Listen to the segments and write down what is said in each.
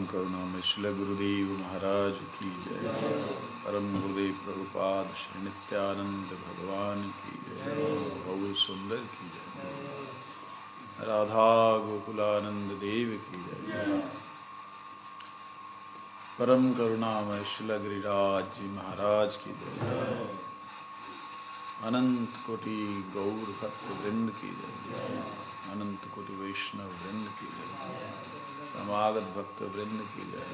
करुणामय श्री गुरुदेव महाराज की जय। परम गुरुदेव प्रभुपाद श्री नित्यानंद भगवान की जय। गौर सुंदर की जय। राधा गोकुलानंद देव की जय। परम करुणामय श्री गिरिराज जी महाराज की जय। अनंत कोटि गौर भक्त वृंद की जय। अनंत कोटि वैष्णव वृंद की जय। समागत भक्त वृंद की जय।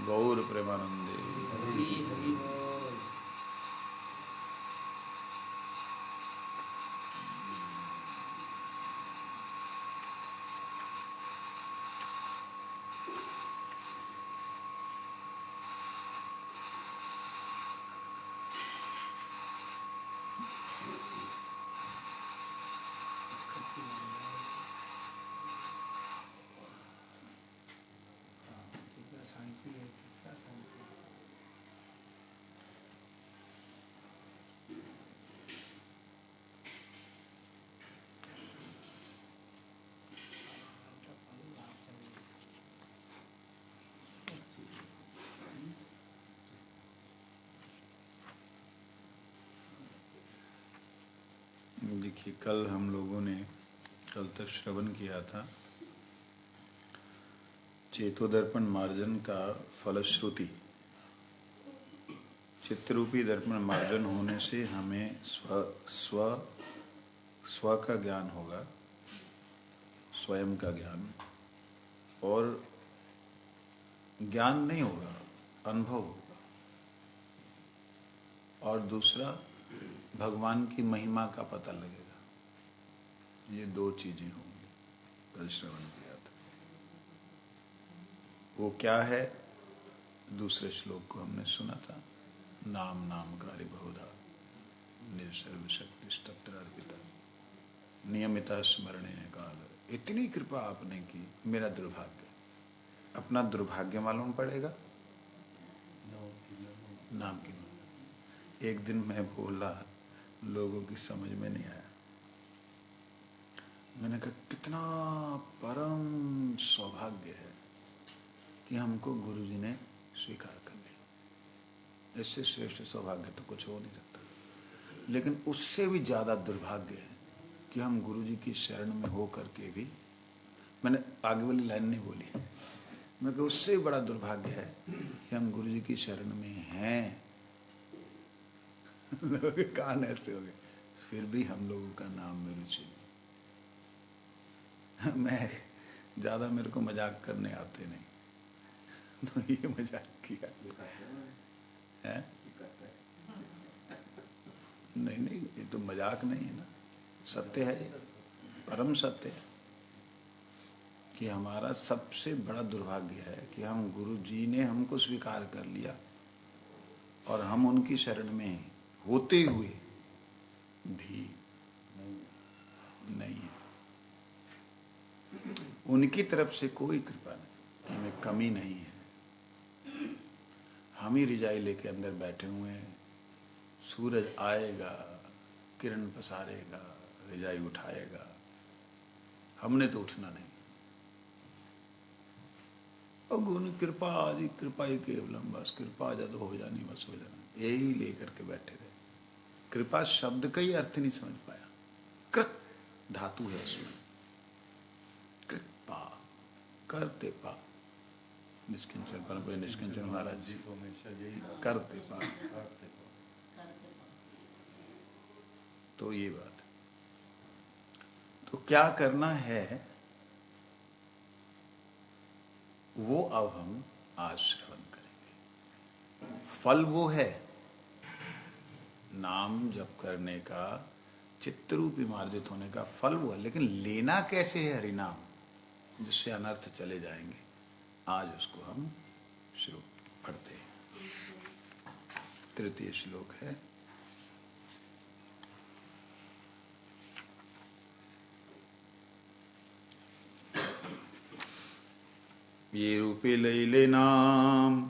गौर प्रेमानंदे। देखिए, कल हम लोगों ने कल तक श्रवण किया था चेतोदर्पण मार्जन का फलश्रुति। चित्तरूपी दर्पण मार्जन होने से हमें स्व का ज्ञान होगा, स्वयं का ज्ञान, और ज्ञान नहीं होगा, अनुभव होगा। और दूसरा, भगवान की महिमा का पता लगेगा। ये दो चीजें होंगी। कल श्रवण किया था। वो क्या है? दूसरे श्लोक को हमने सुना था। नाम नामकारी बहुधा निर्सर्व शक्ति तत्र अर्पिता नियमिता स्मरणे काल। इतनी कृपा आपने की, मेरा दुर्भाग्य। अपना दुर्भाग्य मालूम पड़ेगा नाम की। एक दिन मैं बोला, लोगों की समझ में नहीं आया। मैंने कहा कितना परम सौभाग्य है कि हमको गुरुजी ने स्वीकार कर लिया। इससे श्रेष्ठ सौभाग्य तो कुछ हो नहीं सकता। लेकिन उससे भी ज्यादा दुर्भाग्य है कि हम गुरुजी की शरण में हो करके भी, मैंने आगे वाली लाइन नहीं बोली, मैं कहा उससे बड़ा दुर्भाग्य है कि हम गुरुजी की शरण में हैं। कान ऐसे हो गए, फिर भी हम लोगों का नाम में रुचि नहीं। मैं ज्यादा, मेरे को मजाक करने आते नहीं, तो ये मजाक किया है। नहीं नहीं, ये तो मजाक नहीं है ना, सत्य है, परम सत्य है कि हमारा सबसे बड़ा दुर्भाग्य है कि हम गुरु जी ने हमको स्वीकार कर लिया और हम उनकी शरण में होते हुए भी नहीं है। उनकी तरफ से कोई कृपा नहीं कि हमें कमी नहीं है। हम ही रिजाई लेके अंदर बैठे हुए हैं। सूरज आएगा, किरण पसारेगा, रिजाई उठाएगा, हमने तो उठना नहीं। और गुरु कृपा जी, कृपा ही केवलम, बस कृपा जब हो जानी बस हो जाना, यही लेकर के बैठे रहे। कृपा शब्द का ही अर्थ नहीं समझ पाया। कृत धातु है उसमें, कृपा, करते पा, निष्किंचन परम निष्किंचन महाराज जी करते पा। तो ये बात, तो क्या करना है वो अब हम आज श्रवण करेंगे। फल वो है नाम जप करने का, चित्तरूपी मार्जित होने का फल वो है। लेकिन लेना कैसे है हरिनाम, जिससे अनर्थ चले जाएंगे, आज उसको हम शुरू पढ़ते हैं। तृतीय श्लोक है। ये रूपे लैले नाम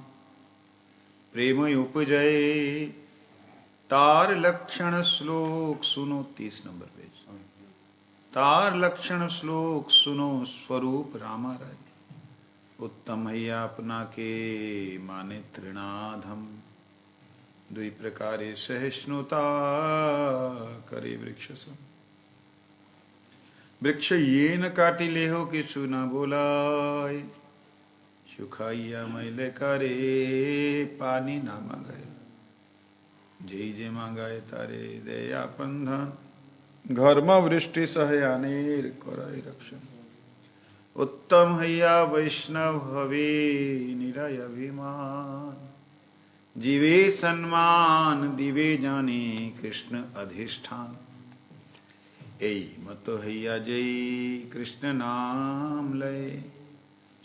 प्रेम उपजय तार लक्षण श्लोक सुनो। 30 नंबर पेज। तार लक्षण श्लोक सुनो स्वरूप रामा राय। उत्तम हैया अपना के माने तृणाधम, दुई प्रकारे सहिष्णुता करे वृक्ष सम। वृक्ष ये न काटी ले हो कि सुना बोलाय, सुखाइया मैले करे पानी ना मांगाए, जय जे मांगाए तारे दया पंधन, घर्म वृष्टि सहयानेर कराय रक्षण। उत्तम हैया वैष्णव हवे निरय अभिमान, जीवे सम्मान दिवे जाने कृष्ण अधिष्ठान। ऐ मत हैया जय कृष्ण नाम लय,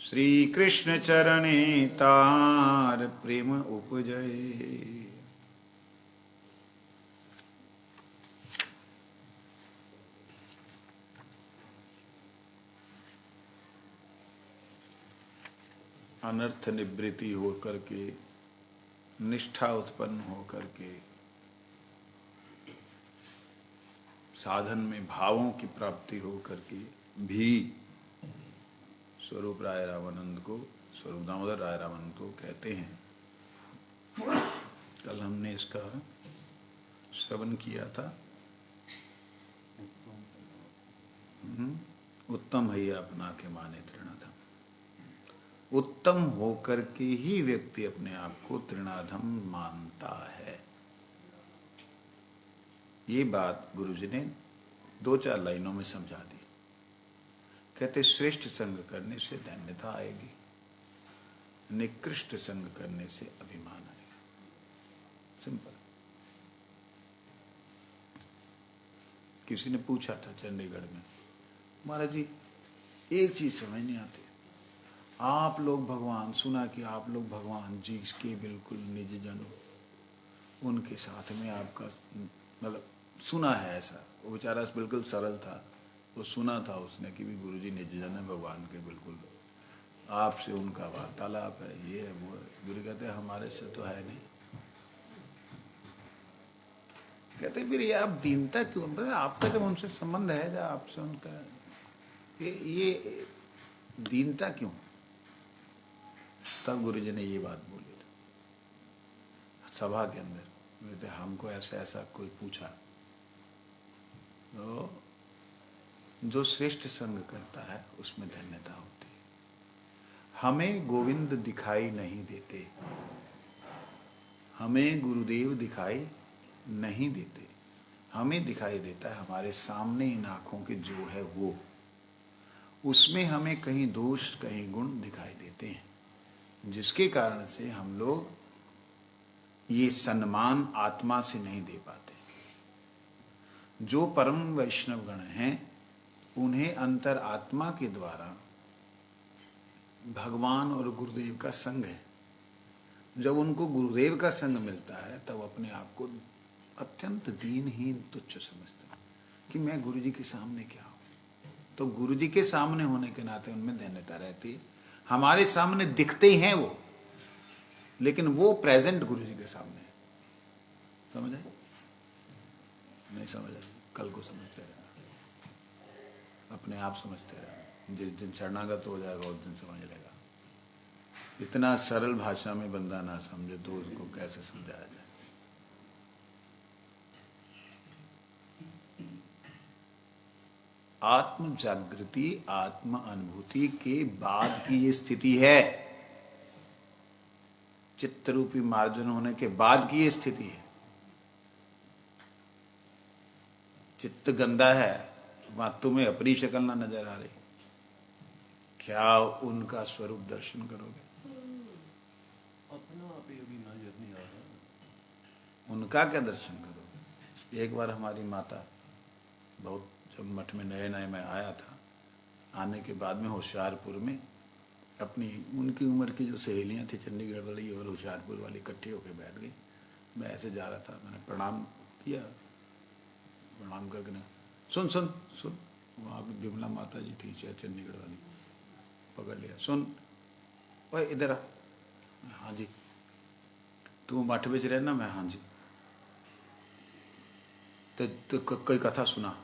श्री कृष्ण चरणे तार प्रेम उपजय। अनर्थ निवृत्ति होकर के, निष्ठा उत्पन्न होकर के, साधन में भावों की प्राप्ति होकर के भी स्वरूप राय रामानंद को, स्वरूप दामोदर राय रामानंद को कहते हैं। कल हमने इसका श्रवण किया था। उत्तम हैया अपना के माने तृणाधम। उत्तम होकर के ही व्यक्ति अपने आप को तृणाधम मानता है। ये बात गुरुजी ने 2-4 लाइनों में समझा दी। कहते श्रेष्ठ संग करने से धन्यता आएगी, निकृष्ट संग करने से अभिमान आएगा। सिंपल। किसी ने पूछा था चंडीगढ़ में, महाराज जी एक चीज समझ नहीं आती, आप लोग भगवान, सुना कि आप लोग भगवान जी के बिल्कुल निज जन, उनके साथ में आपका मतलब सुना है ऐसा। वो बेचारा बिल्कुल सरल था, वो सुना था उसने कि भी गुरुजी निज जन है भगवान के, बिल्कुल आपसे उनका वार्तालाप है, ये है वो है। गुरु कहते हैं हमारे से तो है नहीं। कहते फिर ये आप दीनता क्यों, आपका जब उनसे संबंध है, जब आपसे उनका ये दीनता क्यों? तब गुरुजी ने ये बात बोली थी सभा के अंदर। कहते हमको ऐसा ऐसा कोई पूछा, तो जो श्रेष्ठ संग करता है उसमें धन्यता होती है। हमें गोविंद दिखाई नहीं देते, हमें गुरुदेव दिखाई नहीं देते, हमें दिखाई देता है हमारे सामने इन आँखों के जो है वो, उसमें हमें कहीं दोष कहीं गुण दिखाई देते हैं, जिसके कारण से हम लोग ये सम्मान आत्मा से नहीं दे पाते। जो परम वैष्णव गण हैं उन्हें अंतर आत्मा के द्वारा भगवान और गुरुदेव का संग है। जब उनको गुरुदेव का संग मिलता है तब अपने आप को अत्यंत दीनहीन तुच्छ समझते हैं कि मैं गुरुजी के सामने क्या हूँ। तो गुरुजी के सामने होने के नाते उनमें धन्यता रहती है। हमारे सामने दिखते ही हैं वो, लेकिन वो प्रेजेंट गुरुजी के सामने है। समझ आए? नहीं समझ आए? कल को समझते रहना, अपने आप समझते रहना। जिस दिन शरणागत हो जाएगा उस दिन समझ लेगा। इतना सरल भाषा में बंदा ना समझे तो उसको कैसे समझाया जाए। आत्म जागृति, आत्म अनुभूति के बाद की ये स्थिति है। चित्त रूपी मार्जन होने के बाद की ये स्थिति है। चित्त गंदा है, वहां तुम्हें अपनी शक्ल ना नजर आ रही, क्या उनका स्वरूप दर्शन करोगे? अपना आप ही अभी नजर नहीं आ रहा, उनका क्या दर्शन करोगे? एक बार हमारी माता, बहुत जब मठ में नए नए में आया था, आने के बाद में होशियारपुर में अपनी उनकी उम्र की जो सहेलियां थी चंडीगढ़ वाली और होशियारपुर वाली इकट्ठी होकर बैठ गई। मैं ऐसे जा रहा था, मैंने प्रणाम किया, प्रणाम करके ना सुन सुन सुन, वहाँ पर विमला माता जी थी चंडीगढ़ वाली, पकड़ लिया, सुन ओए इधर आ। हाँ जी। तू मठ बिच रहना? मैं हाँ जी। तो कोई कथा सुना।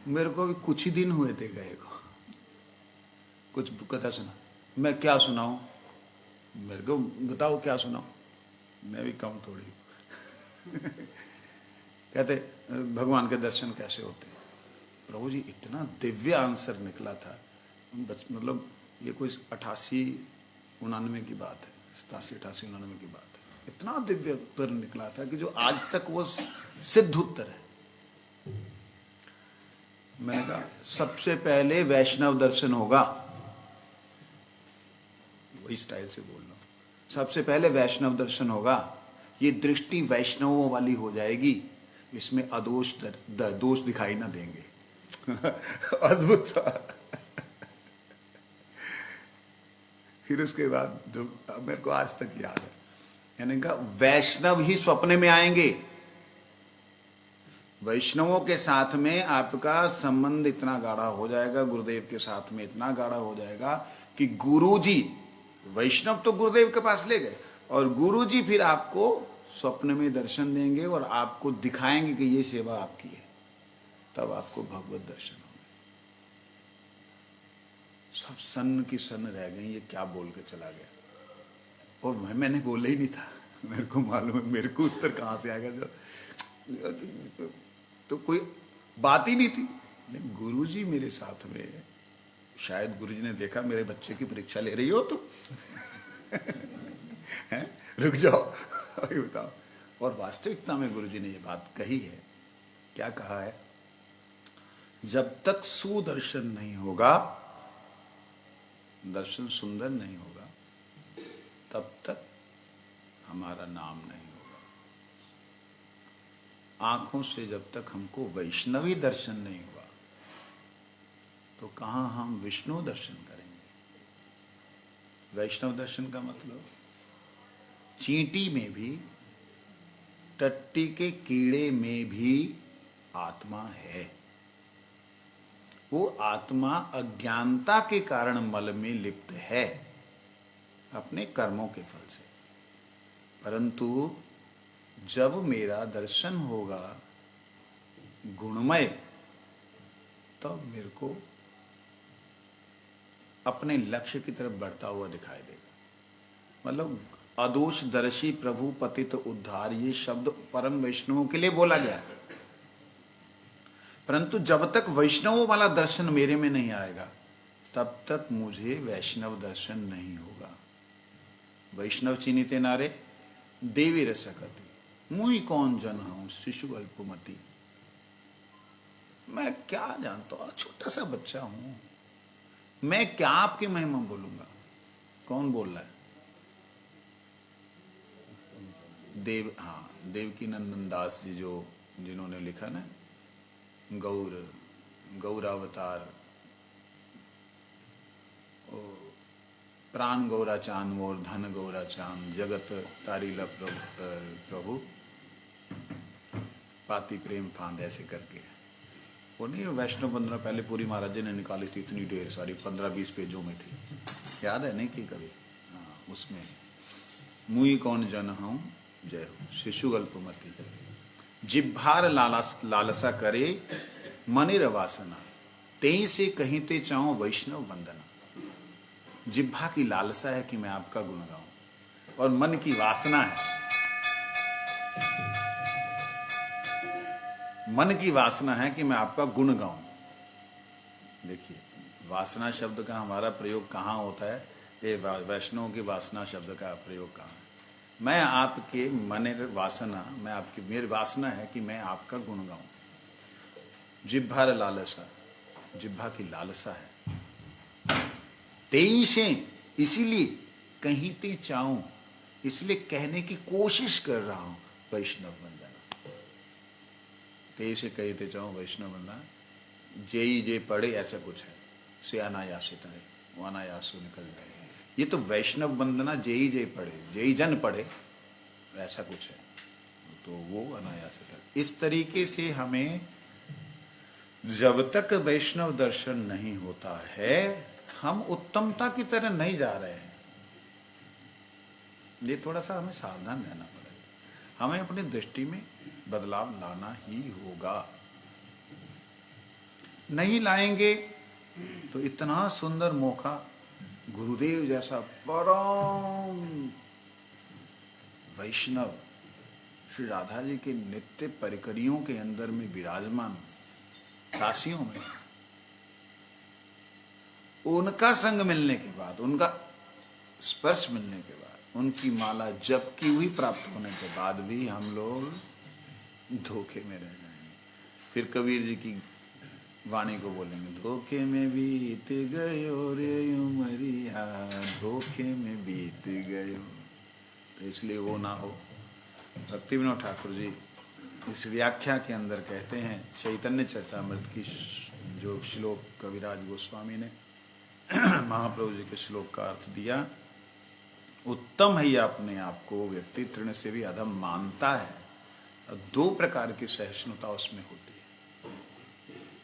मेरे को भी कुछ ही दिन हुए थे गए को, कुछ कथा सुना। मैं क्या सुनाऊं, मेरे को बताओ क्या सुनाऊं, मैं भी कम थोड़ी हूं। कहते भगवान के दर्शन कैसे होते हैं। प्रभु जी इतना दिव्य आंसर निकला था, मतलब ये कोई 88-89 की बात है, 87-88-89 की बात है। इतना दिव्य उत्तर निकला था कि जो आज तक वो सिद्ध उत्तर है। मैंने कहा सबसे पहले वैष्णव दर्शन होगा, वही स्टाइल से बोल रहा हूं, सबसे पहले वैष्णव दर्शन होगा। ये दृष्टि वैष्णवों वाली हो जाएगी, इसमें अदोष दोष दिखाई ना देंगे। अद्भुत था। फिर उसके बाद जो मेरे को आज तक याद है, यानी कहा वैष्णव ही स्वप्न में आएंगे। वैष्णवों के साथ में आपका संबंध इतना गाढ़ा हो जाएगा, गुरुदेव के साथ में इतना गाढ़ा हो जाएगा कि गुरुजी, वैष्णव तो गुरुदेव के पास ले गए और गुरुजी फिर आपको स्वप्न में दर्शन देंगे और आपको दिखाएंगे कि ये सेवा आपकी है, तब आपको भगवत दर्शन होंगे। सब सन्न की सन्न रह गई, ये क्या बोल के चला गया। और मैंने बोला ही नहीं था, मेरे को मालूम है मेरे को उत्तर कहाँ से आएगा, जो तो कोई बात ही नहीं थी। नहीं, गुरुजी मेरे साथ में, शायद गुरुजी ने देखा मेरे बच्चे की परीक्षा ले रही हो तुम, रुक जाओ अभी बताओ। और वास्तविकता में गुरुजी ने ये बात कही है। क्या कहा है, जब तक सुदर्शन नहीं होगा, दर्शन सुंदर नहीं होगा, तब तक हमारा नाम नहीं होगा। आंखों से जब तक हमको वैष्णवी दर्शन नहीं हुआ, तो कहां हम विष्णु दर्शन करेंगे। वैष्णव दर्शन का मतलब, चींटी में भी, टट्टी के कीड़े में भी आत्मा है। वो आत्मा अज्ञानता के कारण मल में लिप्त है, अपने कर्मों के फल से। परंतु जब मेरा दर्शन होगा गुणमय, तब मेरे को अपने लक्ष्य की तरफ बढ़ता हुआ दिखाई देगा। मतलब अदोष दर्शी प्रभु पतित उद्धार, ये शब्द परम वैष्णवों के लिए बोला गया। परंतु जब तक वैष्णवों वाला दर्शन मेरे में नहीं आएगा, तब तक मुझे वैष्णव दर्शन नहीं होगा। वैष्णव चिन्हिते नारे देवी रसकति, मुई कौन जन हूं शिशु अल्पमति। मैं क्या जानता हूं, छोटा सा बच्चा हूं, मैं क्या आपकी महिमा बोलूंगा। कौन बोल रहा है, देव, हाँ, देवकी नंदन दास जी, जो जिन्होंने लिखा ना गौरावतार, प्राण गौरा चांद मोर धन गौरा चांद, जगत तारीला प्रभु पाती प्रेम फांद, ऐसे करके। वो नहीं, वैष्णव वंदना पहले पूरी महाराज जी ने निकाली थी, इतनी ढेर सारी 15-20 पेजों में थी, याद है नहीं कि कभी। हाँ, उसमें मुई कौन जन हूं जय हो शिशु अल्पमति, जिब्भार लालसा करे मनिर वासना, तेई से कहीं ते चाहो वैष्णव वंदना। जिब्भा की लालसा है कि मैं आपका गुण गाऊं, और मन की वासना है, मन की वासना है कि मैं आपका गुण गाऊं। देखिए, वासना शब्द का हमारा प्रयोग कहाँ होता है, ये वैष्णव की वासना शब्द का प्रयोग कहाँ है। मैं आपके मन वासना, मैं आपकी, मेरी वासना है कि मैं आपका गुण गाऊं। जिब्भार लालसा, जिब्भा की लालसा है। तेईसे, इसीलिए कहीं ते चाहूं, इसलिए कहने की कोशिश कर रहा हूं वैष्णव वंदना। तेईसे कहते चाहूं वैष्णव वंदना, जेई जे पढ़े, ऐसा कुछ है, से अनायास तरे, वो अनायास निकल जाए। ये तो वैष्णव वंदना जेई जे पढ़े, जेई जन पढ़े, ऐसा कुछ है, तो वो अनायास तरे। इस तरीके से हमें जब तक वैष्णव दर्शन नहीं होता है, हम उत्तमता की तरह नहीं जा रहे हैं। ये थोड़ा सा हमें सावधान रहना पड़ेगा। हमें अपनी दृष्टि में बदलाव लाना ही होगा। नहीं लाएंगे तो इतना सुंदर मौका गुरुदेव जैसा परम वैष्णव श्री राधा जी के नित्य परिकरियों के अंदर में विराजमान दासियों में, उनका संग मिलने के बाद, उनका स्पर्श मिलने के बाद, उनकी माला जप की हुई प्राप्त होने के बाद भी हम लोग धोखे में रह जाएंगे। फिर कबीर जी की वाणी को बोलेंगे, धोखे में बीत गयो रे उमरिया, धोखे में बीत गयो। तो इसलिए वो ना हो। भक्ति विनोद ठाकुर जी इस व्याख्या के अंदर कहते हैं, चैतन्य चरितामृत की जो श्लोक कविराज गोस्वामी ने महाप्रभु जी के श्लोक का अर्थ दिया, उत्तम है या अपने आप को व्यक्ति तृण से भी अधम मानता है। और दो प्रकार की सहिष्णुता उसमें होती है।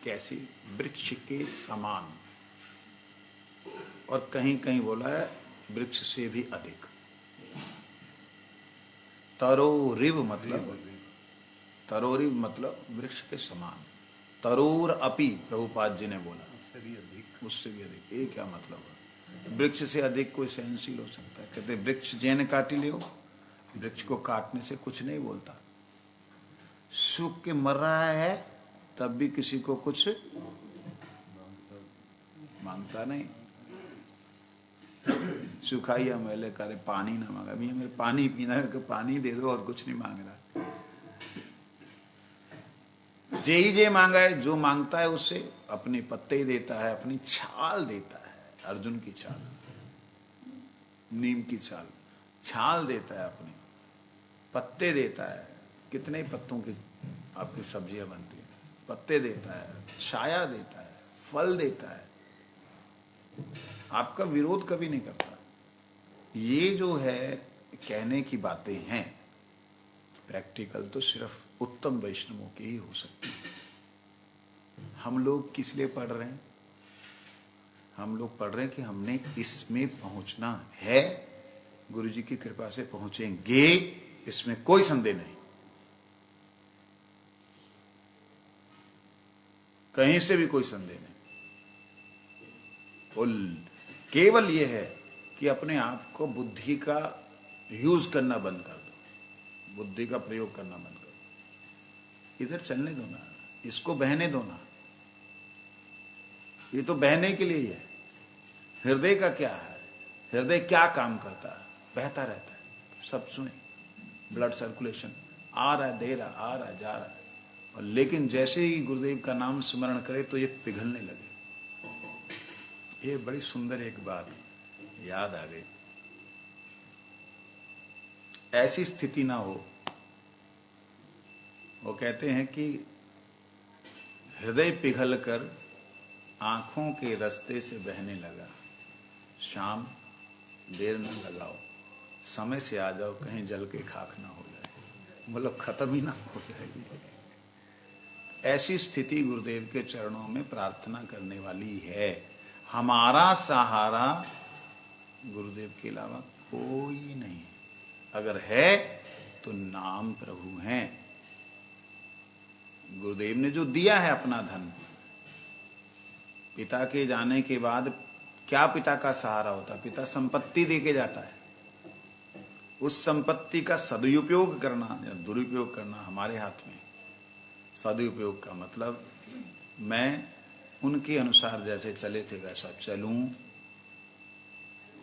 कैसी? वृक्ष के समान, और कहीं कहीं बोला है वृक्ष से भी अधिक। तरोरिव मतलब वृक्ष के समान। तरोर अपि प्रभुपाद जी ने बोला, उससे भी अधिक। उससे भी अधिक। ये क्या मतलब है? वृक्ष से अधिक कोई सहनशील हो सकता है? कहते वृक्ष जैन काटी ले, वृक्ष को काटने से कुछ नहीं बोलता। सूख के मर रहा है तब भी किसी को कुछ मांगता नहीं। सुखाइया मैले करे पानी ना मांगा, भैया मेरे पानी पीना है, पानी दे दो, और कुछ नहीं मांग रहा। जे ही जे मांगा है, जो मांगता है उससे अपने पत्ते देता है, अपनी छाल देता है। अर्जुन की छाल, नीम की छाल, छाल देता है, अपने पत्ते देता है। कितने पत्तों की आपकी सब्जियां बनती हैं? पत्ते देता है, छाया देता है, फल देता है, आपका विरोध कभी नहीं करता। ये जो है कहने की बातें हैं, प्रैक्टिकल तो सिर्फ उत्तम वैष्णवों के ही हो सकती है। हम लोग किस लिए पढ़ रहे हैं? हम लोग पढ़ रहे हैं कि हमने इसमें पहुंचना है। गुरु जी की कृपा से पहुंचेंगे, इसमें कोई संदेह नहीं। कहीं से भी कोई संदेह नहीं। केवल यह है कि अपने आप को बुद्धि का यूज करना बंद कर दो, बुद्धि का प्रयोग करना बंद कर दो। इधर चलने दो ना, इसको बहने दो ना। ये तो बहने के लिए ही है। हृदय का क्या है? हृदय क्या काम करता है? बहता रहता है, सब सुने। ब्लड सर्कुलेशन आ रहा है, दे रहा, आ रहा है, जा रहा है। और लेकिन जैसे ही गुरुदेव का नाम स्मरण करे तो ये पिघलने लगे। ये बड़ी सुंदर एक बात याद आ गई। ऐसी स्थिति ना हो। वो कहते हैं कि हृदय पिघलकर आंखों के रास्ते से बहने लगा। शाम देर न लगाओ, समय से आ जाओ, कहीं जल के खाक ना हो जाए, मतलब खत्म ही ना हो जाएगी। ऐसी स्थिति गुरुदेव के चरणों में प्रार्थना करने वाली है। हमारा सहारा गुरुदेव के अलावा कोई नहीं। अगर है तो नाम प्रभु हैं। गुरुदेव ने जो दिया है अपना धन, पिता के जाने के बाद क्या पिता का सहारा होता? पिता संपत्ति देके जाता है। उस संपत्ति का सदुपयोग करना या दुरुपयोग करना हमारे हाथ में। सदुपयोग का मतलब मैं उनके अनुसार जैसे चले थे वैसा चलूं।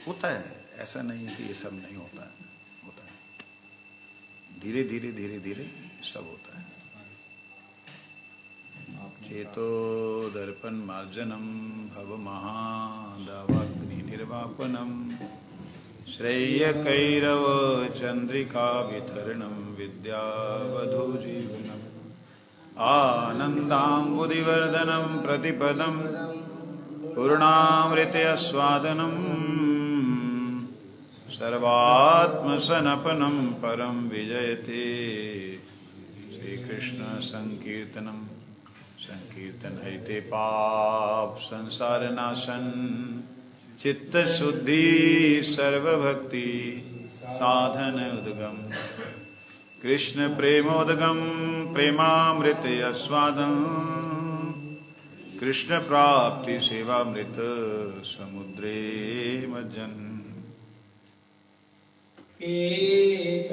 होता है, ऐसा नहीं है कि ये सब नहीं होता है, होता है। धीरे धीरे धीरे धीरे सब होता है। चेतो दर्पण मार्जनम भव महादावाग्नि निर्वापनम श्रेय कैरव चंद्रिका वितरणम विद्यावधू जीवनम आनंदांबुदिवर्धनम प्रतिपदम पूर्णामृतस्वादनम सर्वात्मसनपनम परम विजयते। श्री कृष्ण संकीर्तनम संकीर्तन हैते पाप संसार नाशन चित्त शुद्धि सर्वभक्ति साधन उद्गम कृष्ण प्रेमोदगम प्रेमामृत स्वादम कृष्ण प्राप्ति सेवामृत समुद्रे मज्जन। एक